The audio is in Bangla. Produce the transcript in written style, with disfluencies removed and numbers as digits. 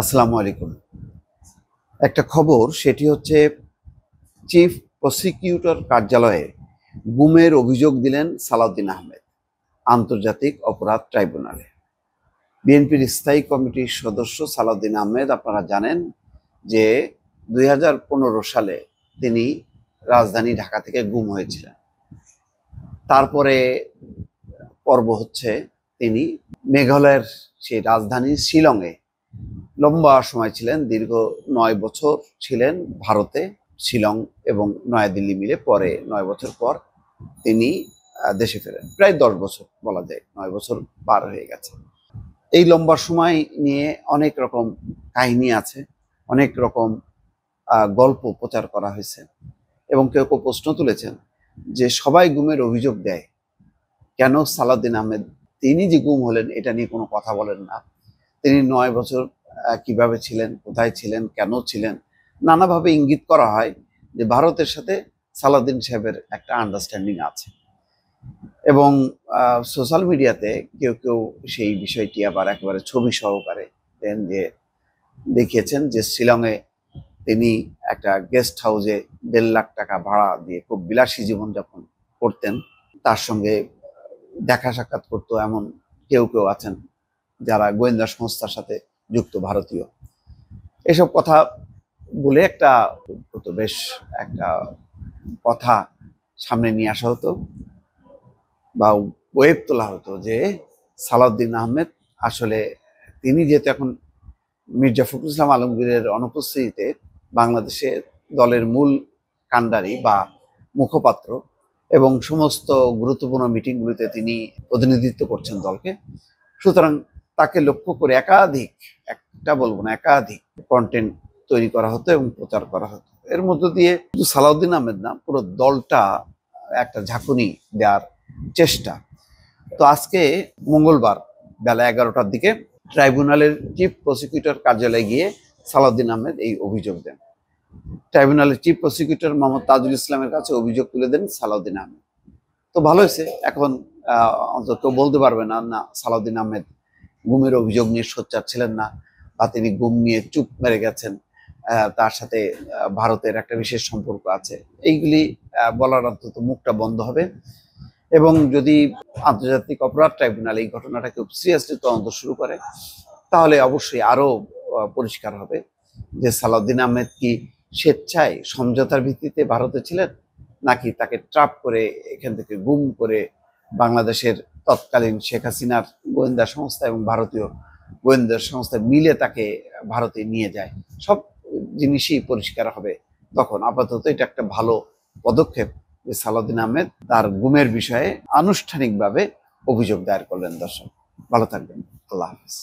আসসালামু আলাইকুম। একটা খবর, সেটি হচ্ছে চিফ প্রসিকিউটর কার্যালয়ে গুমের অভিযোগ দিলেন সালাউদ্দিন আহমেদ আন্তর্জাতিক অপরাধ ট্রাইব্যুনালে। বিএনপির স্থায়ী কমিটির সদস্য সালাউদ্দিন আহমেদ, আপনারা জানেন যে 2015 সালে তিনি রাজধানী ঢাকা থেকে গুম হয়েছিলেন। তারপরে পর্ব হচ্ছে তিনি মেঘালয়ের সেই রাজধানী শিলংয়ে লম্বা সময় ছিলেন, দীর্ঘ 9 বছর ছিলেন ভারতে। শিলং এবং নয়াদিল্লি মিলে পরে 9 বছর পর তিনি দেশে ফেরেন। প্রায় 10 বছর বলা যায়, 9 বছর পার হয়ে গেছে। এই লম্বা সময় নিয়ে অনেক রকম কাহিনী আছে, অনেক রকম গল্প প্রচার করা হয়েছে এবং কেউ কেউ প্রশ্ন তুলেছেন যে সবাই গুমের অভিযোগ দেয়, কেন সালাউদ্দিন আহমেদ তিনি যে গুম হলেন এটা নিয়ে কোনো কথা বলেন না? তিনি 9 বছর কিভাবে ছিলেন, কোথায় ছিলেন, কেন ছিলেন, নানাভাবে ইঙ্গিত করা হয় যে ভারতের সাথে সালাউদ্দিন সাহেবের একটা আন্ডারস্ট্যান্ডিং আছে। এবং সোশ্যাল মিডিয়াতে কেউ কেউ সেই বিষয়টি আবার একেবারে ছবি সহকারে দেন, যে দেখিয়েছেন যে শিলংয়ে তিনি একটা গেস্ট হাউসে 1.5 লাখ টাকা ভাড়া দিয়ে খুব বিলাসী জীবনযাপন করতেন, তার সঙ্গে দেখা সাক্ষাৎ করতো এমন কেউ কেউ আছেন যারা গোয়েন্দা সংস্থার সাথে যুক্ত ভারতীয়। এসব কথা বলে একটা বেশ একটা কথা সামনে নিয়ে আসা হতো বা ওয়েব তোলা হতো যে সালাউদ্দিন আহমেদ আসলে তিনি যেহেতু এখন মির্জা ফখরুল ইসলাম আলমগীরের অনুপস্থিতিতে বাংলাদেশের দলের মূল কাণ্ডারি বা মুখপাত্র এবং সমস্ত গুরুত্বপূর্ণ মিটিংগুলিতে তিনি প্রতিনিধিত্ব করছেন দলকে, সুতরাং তাকে লক্ষ্য করে একাধিক, একটা বলবো না একাধিক কন্টেন্ট তৈরি করা হতো এবং প্রচার করা হতো। এর মধ্য দিয়ে শুধু সালাউদ্দিন আহমেদ না, পুরো দলটা একটা ঝাঁকুনি দেওয়ার চেষ্টা। তো আজকে মঙ্গলবার বেলা 11টার দিকে ট্রাইব্যুনালের চিফ প্রসিকিউটর কার্যালয়ে গিয়ে সালাউদ্দিন আহমেদ এই অভিযোগ দেন। ট্রাইব্যুনালের চিফ প্রসিকিউটর মোহাম্মদ তাজুল ইসলামের কাছে অভিযোগ তুলে দেন সালাউদ্দিন আহমেদ। তো ভালো হয়েছে, এখন অন্তত বলতে পারবে না না সালাউদ্দিন আহমেদ গুমের অভিযোগ নিয়ে সোচ্চার ছিলেন না, বা তিনি গুম নিয়ে চুপ মেরে গেছেন, তার সাথে ভারতের একটা বিশেষ সম্পর্ক আছে। এইগুলি বলার অন্তত মুখটা বন্ধ হবে। এবং যদি আন্তর্জাতিক অপরাধ ট্রাইব্যুনাল এই ঘটনাটাকে খুব সিরিয়াসলি তদন্ত শুরু করে, তাহলে অবশ্যই আরো পরিষ্কার হবে যে সালাউদ্দিন আহমেদ কি স্বেচ্ছায় সমঝোতার ভিত্তিতে ভারতে ছিলেন, নাকি তাকে ট্রাপ করে এখান থেকে গুম করে বাংলাদেশের তৎকালীন শেখ হাসিনার গোয়েন্দা সংস্থা এবং ভারতীয় গোয়েন্দা সংস্থা মিলে তাকে ভারতে নিয়ে যায়। সব জিনিসই পরিষ্কার হবে তখন। আপাতত এটা একটা ভালো পদক্ষেপ যে সালাউদ্দিন আহমেদ তার গুমের বিষয়ে আনুষ্ঠানিকভাবে অভিযোগ দায়ের করলেন। দর্শক ভালো থাকবেন, আল্লাহ হাফিজ।